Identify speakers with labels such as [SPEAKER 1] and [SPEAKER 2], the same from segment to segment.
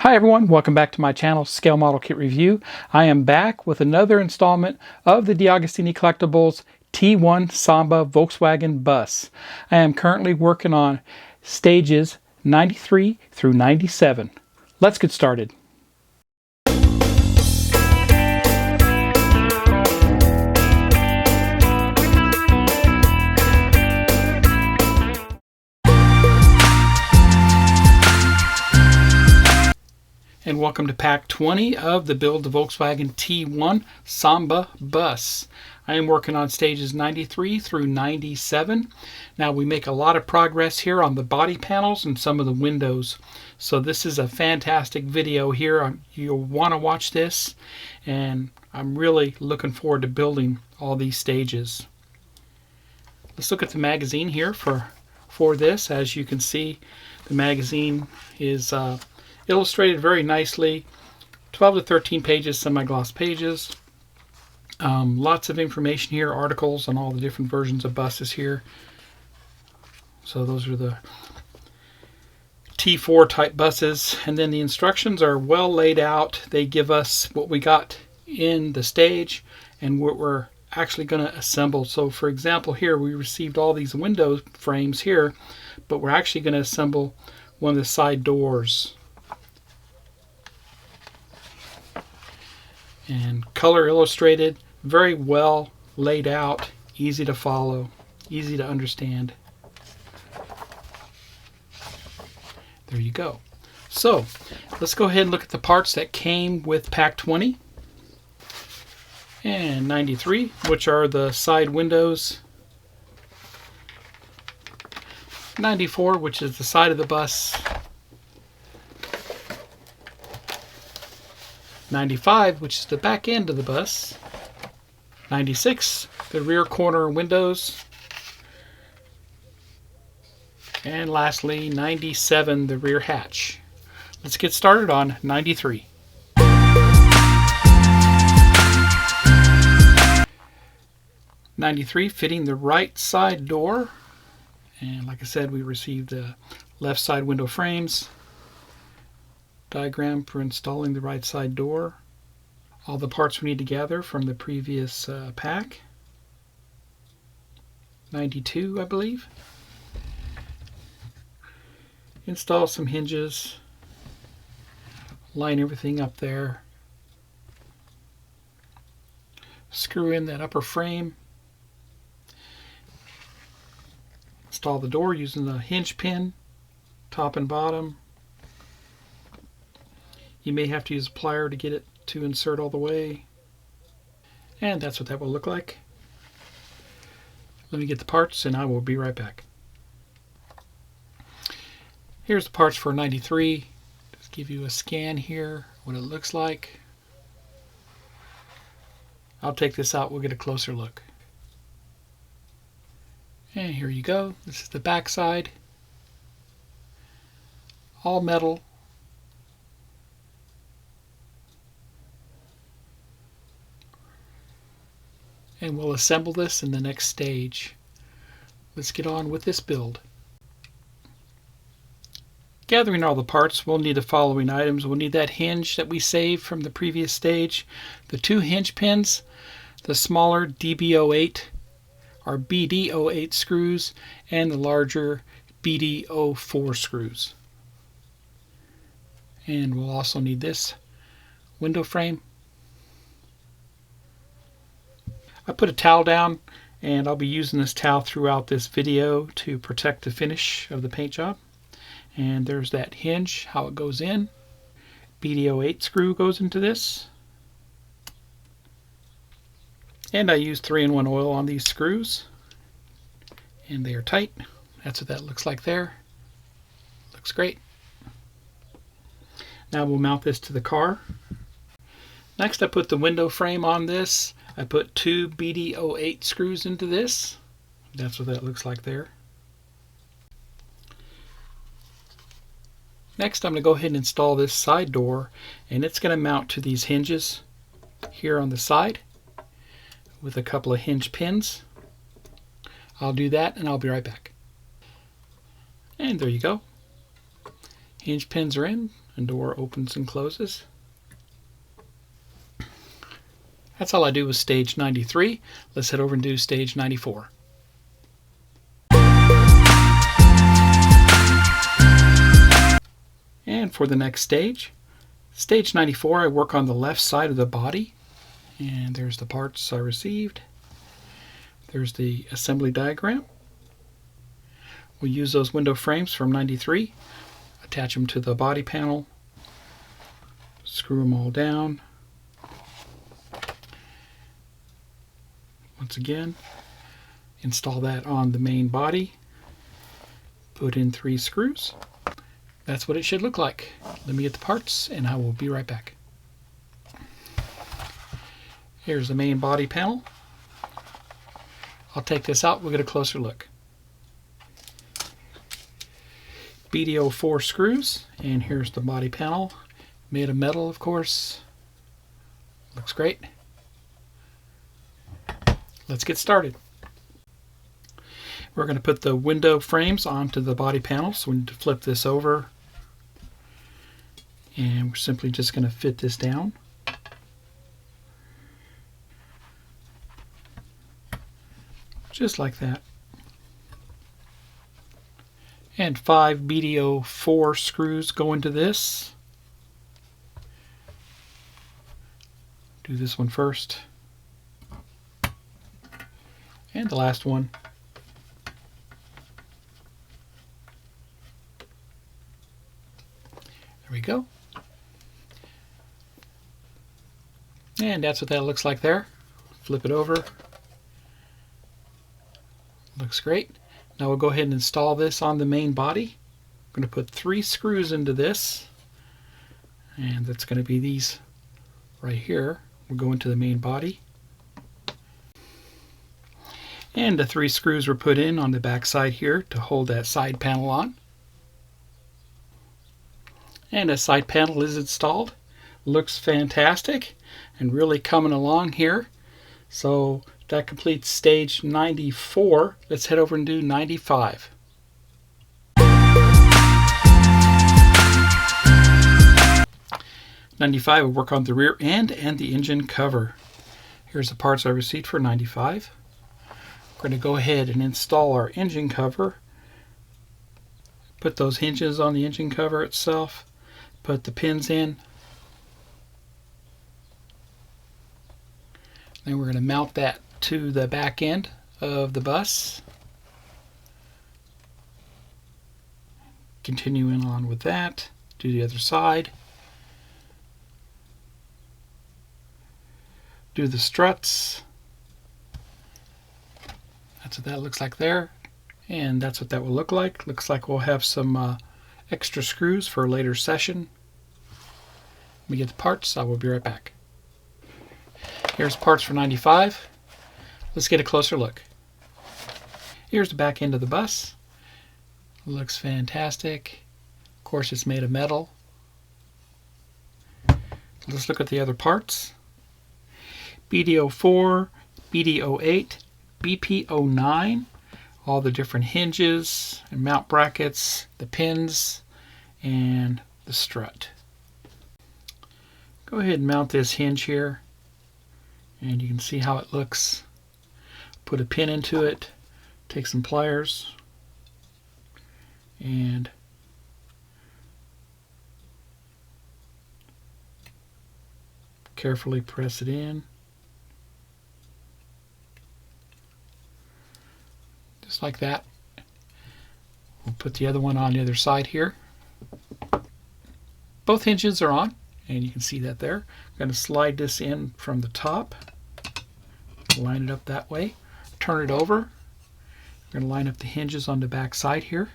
[SPEAKER 1] Hi everyone, welcome back to my channel, Scale Model Kit Review. I am back with another installment of the DeAgostini Collectibles T1 Samba Volkswagen bus. I am currently working on stages 93 through 97. Let's get started. And welcome to pack 20 of the build the Volkswagen T1 Samba bus. I am working on stages 93 through 97. Now we make a lot of progress here on the body panels and some of the windows. So this is a fantastic video here. You'll want to watch this, and I'm really looking forward to building all these stages. Let's look at the magazine here for this. As you can see, the magazine is illustrated very nicely. 12 to 13 pages, semi-gloss pages. Lots of information here, articles on all the different versions of buses here. So those are the T4 type buses. And then the instructions are well laid out. They give us what we got in the stage and what we're actually going to assemble. So for example, here we received all these window frames here, but we're actually going to assemble one of the side doors. And color illustrated, very well laid out, easy to follow, easy to understand. There you go. So let's go ahead and look at the parts that came with pack 20 and 93, which are the side windows. 94, which is the side of the bus. 95, which is the back end of the bus. 96, the rear corner windows. And lastly, 97, the rear hatch. Let's get started on 93. '93, fitting the right side door. And like I said, we received the left side window frames. Diagram for installing the right side door. All the parts we need to gather from the previous pack. 92, I believe. Install some hinges. Line everything up there. Screw in that upper frame. Install the door using the hinge pin, top and bottom. You may have to use a plier to get it to insert all the way. And that's what that will look like. Let me get the parts and I will be right back. Here's the parts for 93. Just give you a scan here, what it looks like. I'll take this out, we'll get a closer look. And here you go. This is the back side. All metal. And we'll assemble this in the next stage. Let's get on with this build. Gathering all the parts, we'll need the following items. We'll need that hinge that we saved from the previous stage, the 2 hinge pins, the smaller DB08 or BD08 screws, and the larger BD04 screws. And we'll also need this window frame. I put a towel down, and I'll be using this towel throughout this video to protect the finish of the paint job. And there's that hinge, how it goes in. BD08 screw goes into this. And I used 3-in-1 oil on these screws. And they are tight. That's what that looks like there. Looks great. Now we'll mount this to the car. Next I put the window frame on this. I put 2 BD08 screws into this. That's what that looks like there. Next I'm going to go ahead and install this side door, and it's going to mount to these hinges here on the side with a couple of hinge pins. I'll do that and I'll be right back. And there you go. Hinge pins are in. and door opens and closes. That's all I do with stage 93. Let's head over and do stage 94. And for the next stage, stage 94, I work on the left side of the body. And there's the parts I received. There's the assembly diagram. We'll use those window frames from 93, attach them to the body panel, screw them all down. Once again, install that on the main body, put in 3 screws. That's what it should look like. Let me get the parts and I will be right back. Here's the main body panel. I'll take this out, we'll get a closer look. BDO4 screws, and here's the body panel. Made of metal, of course. Looks great. Let's get started. We're going to put the window frames onto the body panel, so we need to flip this over. And we're simply just going to fit this down. Just like that. And 5 BDO4 screws go into this. Do this one first. And the last one. There we go. And that's what that looks like there. Flip it over. Looks great. Now we'll go ahead and install this on the main body. I'm going to put 3 screws into this. And that's going to be these right here. We'll go into the main body. And the 3 screws were put in on the back side here to hold that side panel on. And a side panel is installed. Looks fantastic and really coming along here. So that completes stage 94. Let's head over and do 95. We'll work on the rear end and the engine cover. Here's the parts I received for 95. We're going to go ahead and install our engine cover. Put those hinges on the engine cover itself. Put the pins in. Then we're going to mount that to the back end of the bus. Continuing on with that, do the other side. Do the struts. That's what that looks like there. And that's what that will look like. Looks like we'll have some extra screws for a later session. Let me get the parts. I will be right back. Here's parts for 95. Let's get a closer look. Here's the back end of the bus. Looks fantastic. Of course, it's made of metal. Let's look at the other parts. BDO4, BDO8, BP09, all the different hinges and mount brackets, the pins, and the strut. Go ahead and mount this hinge here, and you can see how it looks. Put a pin into it, take some pliers, and carefully press it in. Just like that. We'll put the other one on the other side here. Both hinges are on, and you can see that there. I'm going to slide this in from the top. Line it up that way. Turn it over. We're going to line up the hinges on the back side here.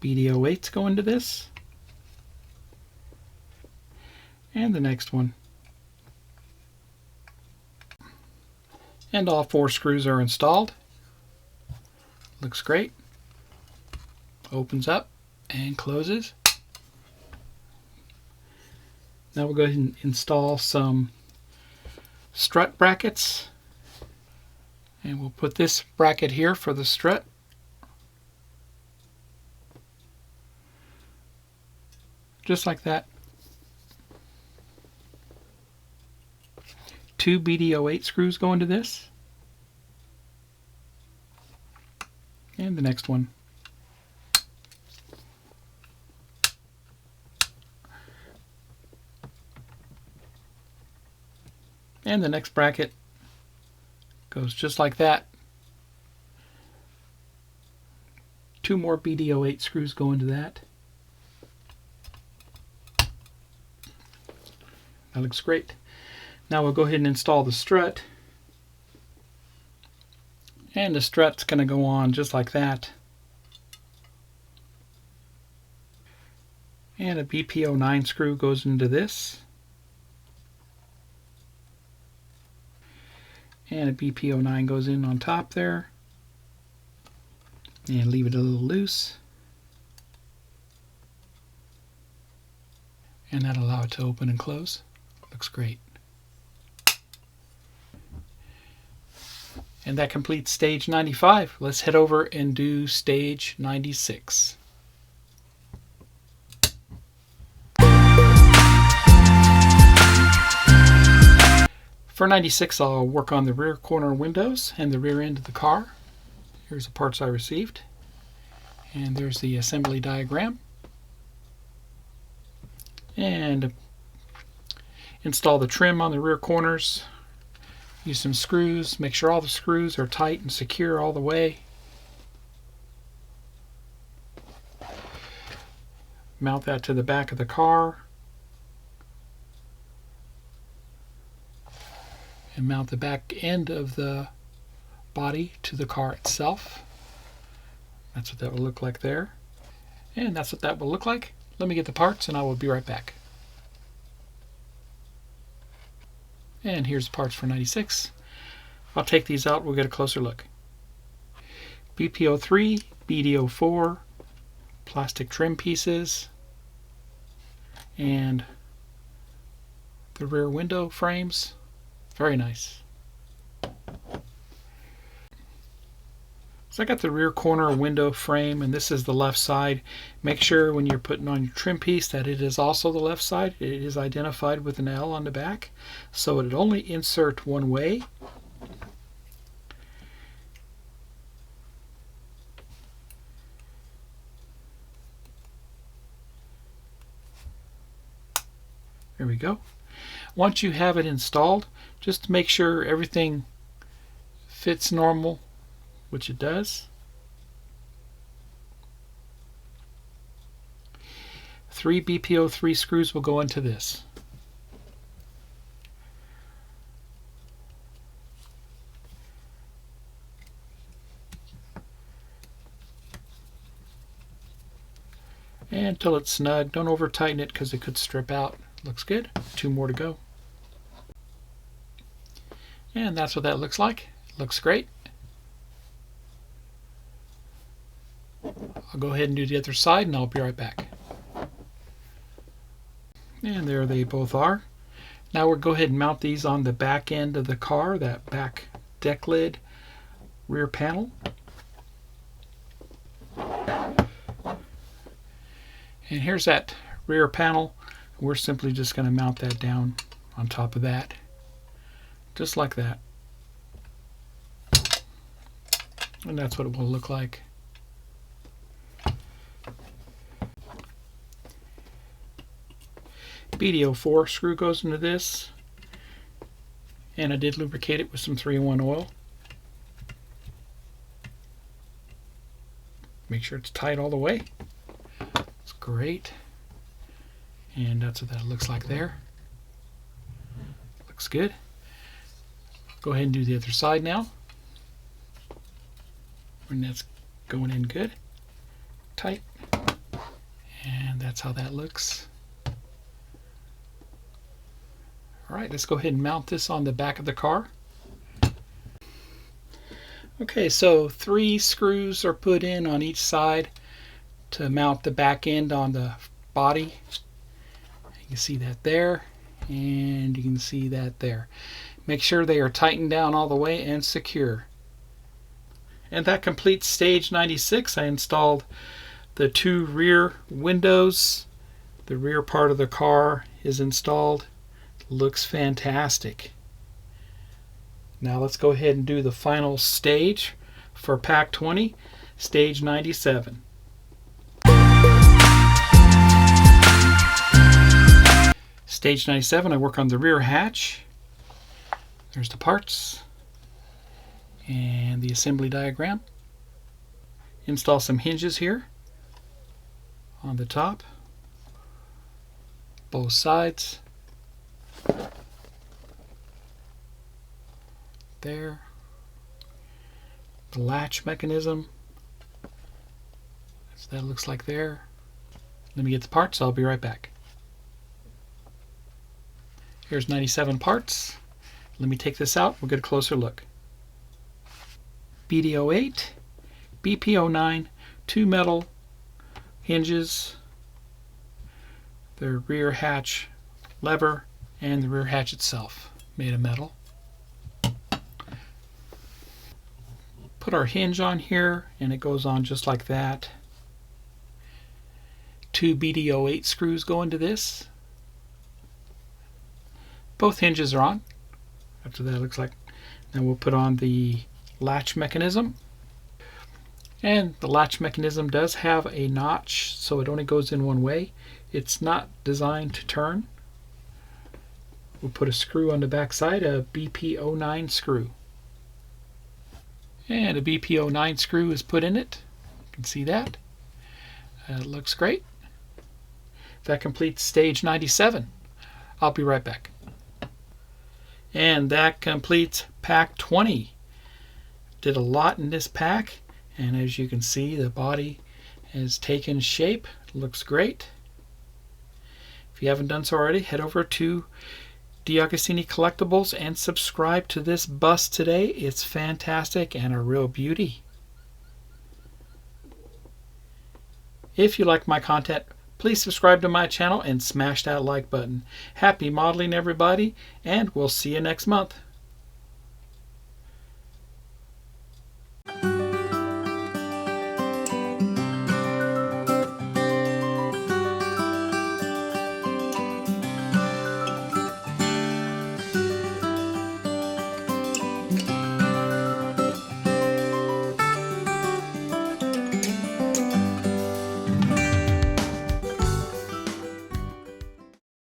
[SPEAKER 1] BDO8s go into this. And the next one. And all 4 screws are installed. Looks great. Opens up and closes. Now we'll go ahead and install some strut brackets. And we'll put this bracket here for the strut. just like that. 2 BD08 screws go into this. And the next one. And the next bracket goes just like that. 2 more BD08 screws go into that. That looks great. Now we'll go ahead and install the strut. And the strut's going to go on just like that. And a BP09 screw goes into this. And a BP09 goes in on top there. And leave it a little loose. And that'll allow it to open and close. Looks great. And that completes stage 95. Let's head over and do stage 96. For 96, I'll work on the rear corner windows and the rear end of the car. Here's the parts I received. And there's the assembly diagram. And install the trim on the rear corners. Use some screws. Make sure all the screws are tight and secure all the way. Mount that to the back of the car. And mount the back end of the body to the car itself. That's what that will look like there. And that's what that will look like. Let me get the parts and I will be right back. And here's the parts for 96. I'll take these out, we'll get a closer look. BP03, BD04, plastic trim pieces, and the rear window frames. Very nice. So I got the rear corner window frame, and this is the left side. Make sure when you're putting on your trim piece that it is also the left side. It is identified with an L on the back, so it'll only insert one way. There we go. Once you have it installed, just make sure everything fits normal, which it does. 3 BP03 screws will go into this. And until it's snug, don't over tighten it because it could strip out. Looks good. 2 more to go. And that's what that looks like. Looks great. I'll go ahead and do the other side and I'll be right back. And there they both are. Now we'll go ahead and mount these on the back end of the car, that back deck lid, rear panel. And here's that rear panel. We're simply just going to mount that down on top of that, just like that. And that's what it will look like. BD04 screw goes into this, and I did lubricate it with some 3-in-1 oil. Make sure it's tight all the way. It's great. And that's what that looks like there. Looks good. Go ahead and do the other side now. And that's going in good. Tight. And that's how that looks. Alright, let's go ahead and mount this on the back of the car. Okay, so 3 screws are put in on each side to mount the back end on the body. You can see that there, and you can see that there. Make sure they are tightened down all the way and secure. And that completes stage 96. I installed the 2 rear windows The rear part of the car is installed. Looks fantastic. Now let's go ahead and do the final stage for Pack 20, stage 97. Stage 97, I work on the rear hatch. There's the parts and the assembly diagram. Install some hinges here on the top, both sides. There. The latch mechanism. So that looks like there. Let me get the parts. I'll be right back. Here's 97 parts. Let me take this out. We'll get a closer look. BD08, BP09, 2 metal hinges, the rear hatch lever, and the rear hatch itself made of metal. Put our hinge on here, and it goes on just like that. 2 BD08 screws go into this. Both hinges are on. After that, it looks like. Now we'll put on the latch mechanism. And the latch mechanism does have a notch, so it only goes in one way. It's not designed to turn. We'll put a screw on the back side, a BP09 screw. And a BP09 screw is put in it. You can see that. It looks great. That completes stage 97. I'll be right back. And that completes Pack 20. Did a lot in this pack, and as you can see, the body has taken shape. It looks great. If you haven't done so already, head over to DeAgostini Collectibles and subscribe to this bus today. It's fantastic and a real beauty. If you like my content, please subscribe to my channel and smash that like button. Happy modeling, everybody, and we'll see you next month.